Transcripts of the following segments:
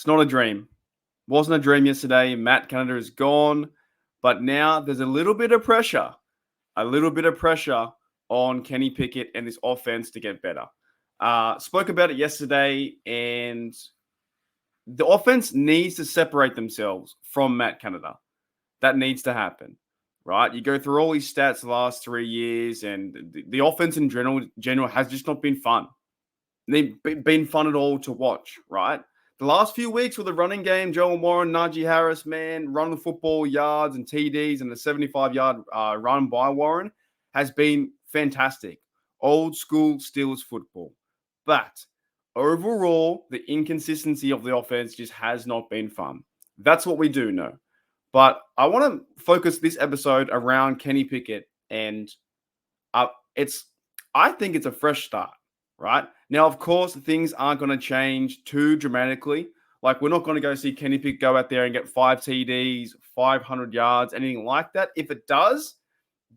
It's not a dream. Wasn't a dream yesterday. Matt Canada is gone. But now there's a little bit of pressure on Kenny Pickett and this offense to get better. Spoke about it yesterday, and the offense needs to separate themselves from Matt Canada. That needs to happen, right? You go through all these stats the last 3 years, and the offense in general has just not been fun. They've been fun at all to watch, right? The last few weeks with the running game, Joe Warren, Najee Harris, man, running the football, yards and TDs, and the 75-yard run by Warren has been fantastic. Old school Steelers football. But overall, the inconsistency of the offense just has not been fun. That's what we do know. But I want to focus this episode around Kenny Pickett, and I think it's a fresh start, right? Now, of course, things aren't going to change too dramatically. Like, we're not going to go see Kenny Pickett go out there and get 5 TDs, 500 yards, anything like that. If it does,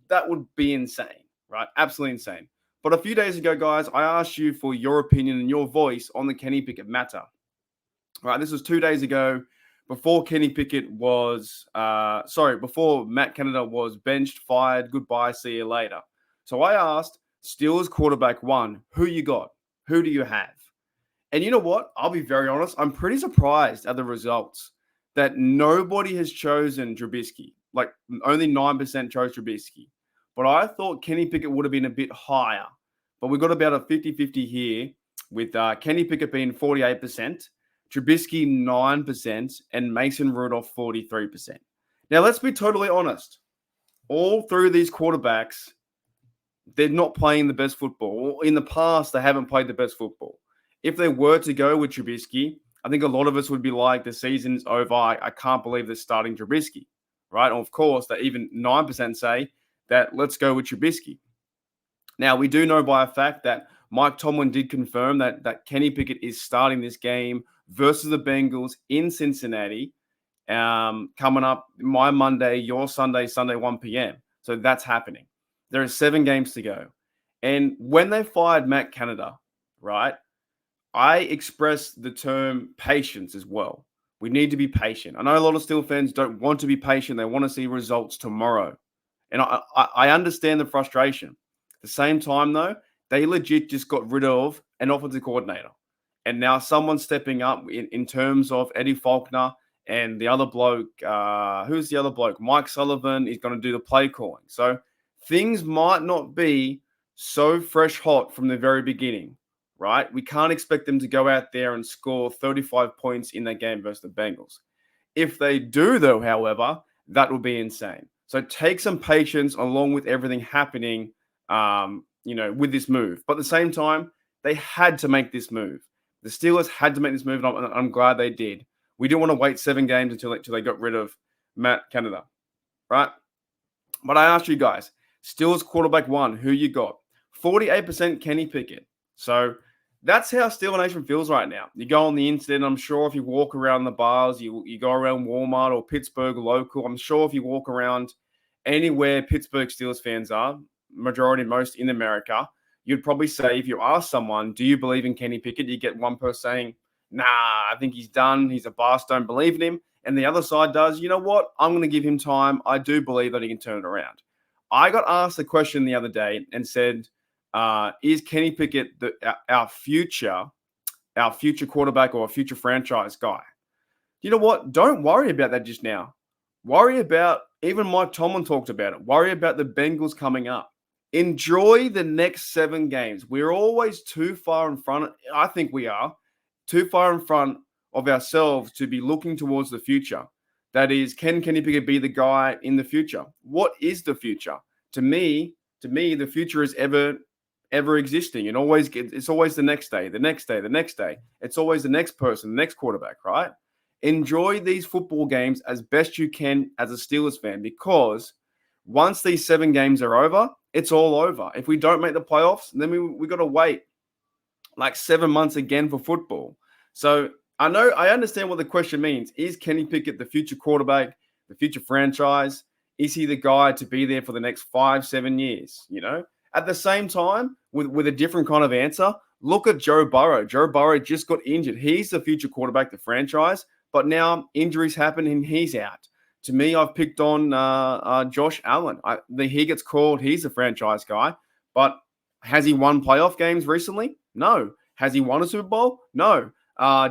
that would be insane, right? Absolutely insane. But a few days ago, guys, I asked you for your opinion and your voice on the Kenny Pickett matter. Right, this was 2 days ago, before Kenny Pickett was, before Matt Canada was benched, fired, goodbye, see you later. So I asked, Steelers quarterback 1, who you got? Who do you have? And you know what? I'll be very honest. I'm pretty surprised at the results that nobody has chosen Trubisky. Like, only 9% chose Trubisky. But I thought Kenny Pickett would have been a bit higher. But we got about a 50-50 here, with Kenny Pickett being 48%, Trubisky 9%, and Mason Rudolph 43%. Now, let's be totally honest. All three of these quarterbacks, they're not playing the best football. In the past, they haven't played the best football. If they were to go with Trubisky, I think a lot of us would be like, the season's over. I can't believe they're starting Trubisky, right? And of course, that even 9% say that let's go with Trubisky. Now, we do know by a fact that Mike Tomlin did confirm that Kenny Pickett is starting this game versus the Bengals in Cincinnati, coming up my Monday, your Sunday, 1 p.m. So that's happening. There are 7 games to go. And when they fired Matt Canada, right, I expressed the term patience as well. We need to be patient. I know a lot of Steel fans don't want to be patient. They want to see results tomorrow. And I understand the frustration. At the same time, though, they legit just got rid of an offensive coordinator. And now someone's stepping up in terms of Eddie Faulkner and the other bloke. Who's the other bloke? Mike Sullivan is going to do the play calling. So things might not be so fresh hot from the very beginning, right? We can't expect them to go out there and score 35 points in that game versus the Bengals. If they do, though, however, that would be insane. So take some patience along with everything happening, with this move. But at the same time, they had to make this move. The Steelers had to make this move, and I'm glad they did. We didn't want to wait 7 games until they got rid of Matt Canada, right? But I asked you guys, Steelers quarterback 1, who you got? 48% Kenny Pickett. So that's how Steeler Nation feels right now. You go on the internet, I'm sure if you walk around the bars, you go around Walmart or Pittsburgh local, I'm sure if you walk around anywhere Pittsburgh Steelers fans are, most in America, you'd probably say, if you ask someone, do you believe in Kenny Pickett? You get one person saying, nah, I think he's done. He's a bust. Don't believe in him. And the other side does, you know what? I'm going to give him time. I do believe that he can turn it around. I got asked a question the other day and said, is Kenny Pickett our future quarterback or a future franchise guy? You know what? Don't worry about that just now. Worry about, even Mike Tomlin talked about it, worry about the Bengals coming up. Enjoy the next 7 games. We're always too far in front. I think we are too far in front of ourselves to be looking towards the future. That is, can Kenny Pickett be the guy in the future? What is the future? To me, the future is ever existing. And it's always the next day, the next day, the next day. It's always the next person, the next quarterback, right? Enjoy these football games as best you can as a Steelers fan, because once these 7 games are over, it's all over. If we don't make the playoffs, then we got to wait like 7 months again for football. So I understand what the question means. Is Kenny Pickett the future quarterback, the future franchise? Is he the guy to be there for the next 5-7 years? At the same time, with a different kind of answer, Look at Joe Burrow. Joe Burrow just got injured. He's the future quarterback, the franchise, but now injuries happen and he's out. To me, I've picked on Josh Allen. He gets called. He's a franchise guy, but has he won playoff games recently? No. Has he won a Super Bowl? No.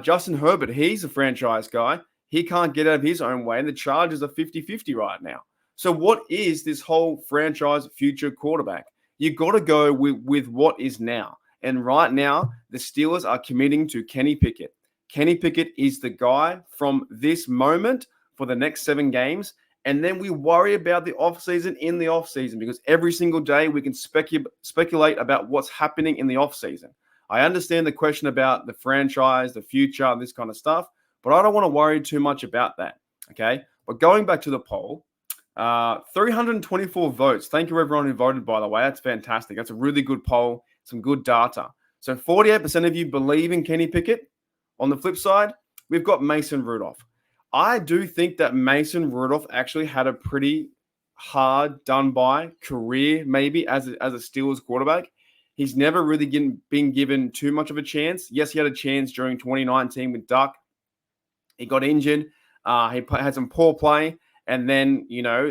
Justin Herbert, he's a franchise guy. He can't get out of his own way, and the Chargers are 50-50 right now. So what is this whole franchise future quarterback? You got to go with what is now. And right now, the Steelers are committing to Kenny Pickett. Kenny Pickett is the guy from this moment for the next 7 games. And then we worry about the offseason in the offseason, because every single day we can speculate about what's happening in the offseason. I understand the question about the franchise, the future, this kind of stuff, but I don't want to worry too much about that, okay? But going back to the poll, 324 votes. Thank you, everyone who voted, by the way. That's fantastic. That's a really good poll, some good data. So 48% of you believe in Kenny Pickett. On the flip side, we've got Mason Rudolph. I do think that Mason Rudolph actually had a pretty hard done-by career, maybe, as a Steelers quarterback. He's never really been given too much of a chance. Yes, he had a chance during 2019 with Duck. He got injured. He had some poor play. And then,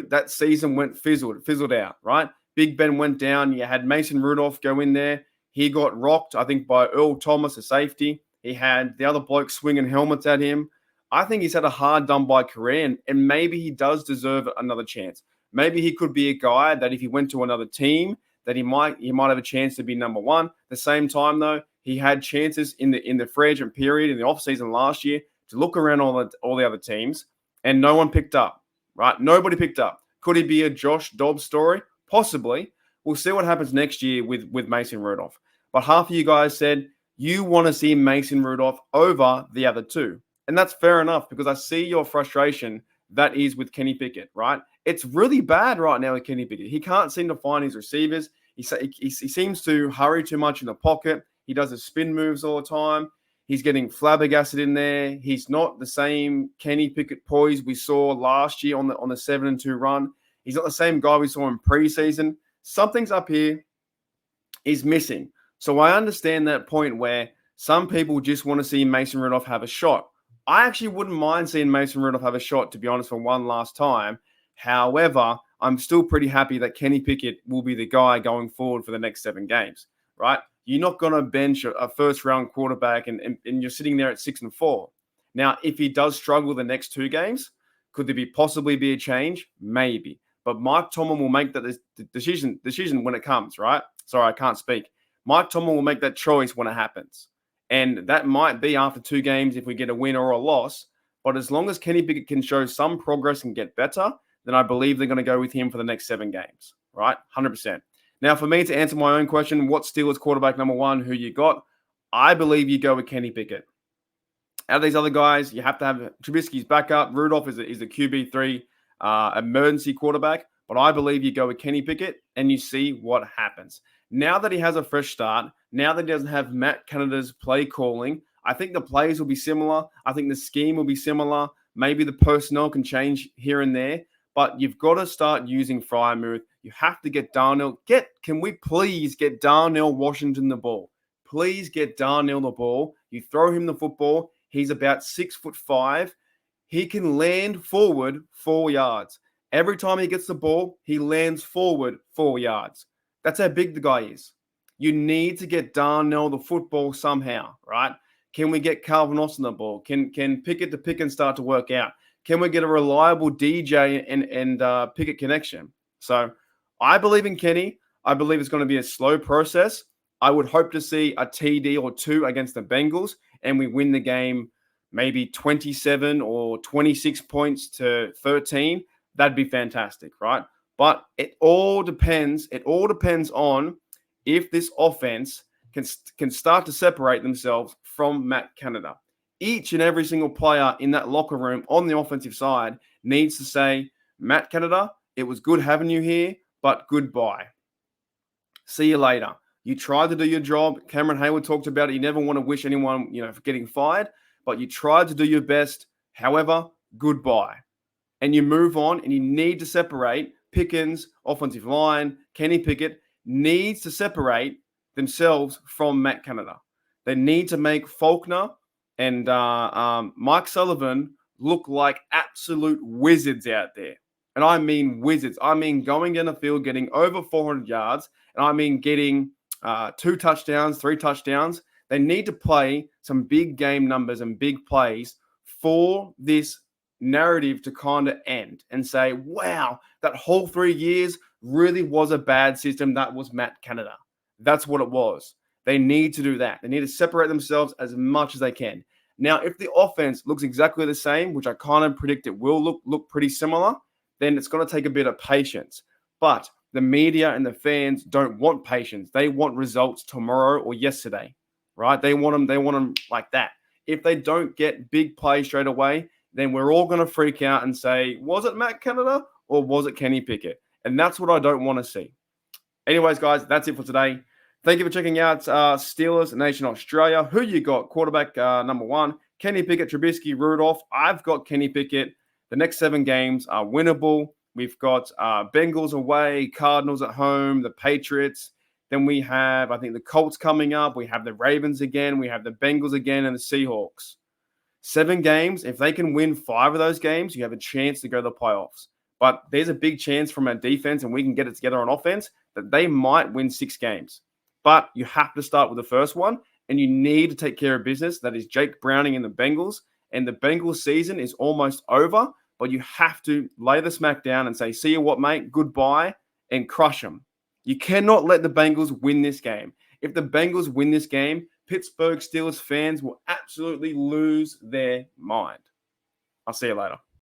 that season fizzled out, right? Big Ben went down. You had Mason Rudolph go in there. He got rocked, I think, by Earl Thomas, a safety. He had the other bloke swinging helmets at him. I think he's had a hard done-by career, and maybe he does deserve another chance. Maybe he could be a guy that if he went to another team, that he might have a chance to be number one. At the same time, though, he had chances in the free agent period, in the offseason last year, to look around all the other teams, and no one picked up, right? Nobody picked up. Could he be a Josh Dobbs story? Possibly. We'll see what happens next year with Mason Rudolph. But half of you guys said you want to see Mason Rudolph over the other two. And that's fair enough, because I see your frustration that is with Kenny Pickett, right? It's really bad right now with Kenny Pickett. He can't seem to find his receivers. He seems to hurry too much in the pocket. He does his spin moves all the time. He's getting flabbergasted in there. He's not the same Kenny Pickett poise we saw last year on the 7-2 run. He's not the same guy we saw in preseason. Something's up here is missing. So I understand that point where some people just want to see Mason Rudolph have a shot. I actually wouldn't mind seeing Mason Rudolph have a shot, to be honest, for one last time. However, I'm still pretty happy that Kenny Pickett will be the guy going forward for the next 7 games, right? You're not going to bench a first-round quarterback and you're sitting there at 6-4. Now, if he does struggle the next 2 games, could there possibly be a change? Maybe. But Mike Tomlin will make that decision when it comes, right? Sorry, I can't speak. Mike Tomlin will make that choice when it happens. And that might be after 2 games if we get a win or a loss. But as long as Kenny Pickett can show some progress and get better, then I believe they're going to go with him for the next 7 games, right? 100%. Now, for me to answer my own question, what Steelers quarterback number 1, who you got? I believe you go with Kenny Pickett. Out of these other guys, you have to have Trubisky's backup. Rudolph is a QB3 emergency quarterback. But I believe you go with Kenny Pickett and you see what happens. Now that he has a fresh start, now that he doesn't have Matt Canada's play calling, I think the plays will be similar. I think the scheme will be similar. Maybe the personnel can change here and there. But you've got to start using Freiermuth. You have to get Darnell. Can we please get Darnell Washington the ball? Please get Darnell the ball. You throw him the football. He's about 6'5". He can land forward 4 yards. Every time he gets the ball, he lands forward 4 yards. That's how big the guy is. You need to get Darnell the football somehow, right? Can we get Calvin Austin the ball? Can Pickett to Pickett start to work out? Can we get a reliable DJ and Pickett connection? So I believe in Kenny. I believe it's going to be a slow process. I would hope to see a TD or 2 against the Bengals, and we win the game maybe 27 or 26 points to 13. That'd be fantastic, right? But it all depends. It all depends on if this offense can start to separate themselves from Matt Canada. Each and every single player in that locker room on the offensive side needs to say, Matt Canada, it was good having you here, but goodbye. See you later. You tried to do your job. Cameron Hayward talked about it. You never want to wish anyone, for getting fired, but you tried to do your best. However, goodbye. And you move on, and you need to separate Pickens, offensive line, Kenny Pickett needs to separate themselves from Matt Canada. They need to make Faulkner and Mike Sullivan look like absolute wizards out there. And I mean wizards. I mean going down the field, getting over 400 yards, and I mean getting 2 touchdowns, 3 touchdowns. They need to play some big game numbers and big plays for this narrative to kind of end and say, wow, that whole 3 years really was a bad system. That was Matt Canada. That's what it was. They need to do that. They need to separate themselves as much as they can. Now, if the offense looks exactly the same, which I kind of predict it will look pretty similar, then it's going to take a bit of patience. But the media and the fans don't want patience. They want results tomorrow or yesterday, right? They want them like that. If they don't get big plays straight away, then we're all going to freak out and say, was it Matt Canada or was it Kenny Pickett? And that's what I don't want to see. Anyways, guys, that's it for today. Thank you for checking out Steelers Nation Australia. Who you got? Quarterback number 1, Kenny Pickett, Trubisky, Rudolph. I've got Kenny Pickett. The next 7 games are winnable. We've got Bengals away, Cardinals at home, the Patriots. Then we have, I think, the Colts coming up. We have the Ravens again. We have the Bengals again and the Seahawks. 7 games. If they can win 5 of those games, you have a chance to go to the playoffs. But there's a big chance from our defense, and we can get it together on offense, that they might win 6 games. But you have to start with the first one, and you need to take care of business. That is Jake Browning and the Bengals. And the Bengals season is almost over, but you have to lay the smack down and say, see you what, mate, goodbye, and crush them. You cannot let the Bengals win this game. If the Bengals win this game, Pittsburgh Steelers fans will absolutely lose their mind. I'll see you later.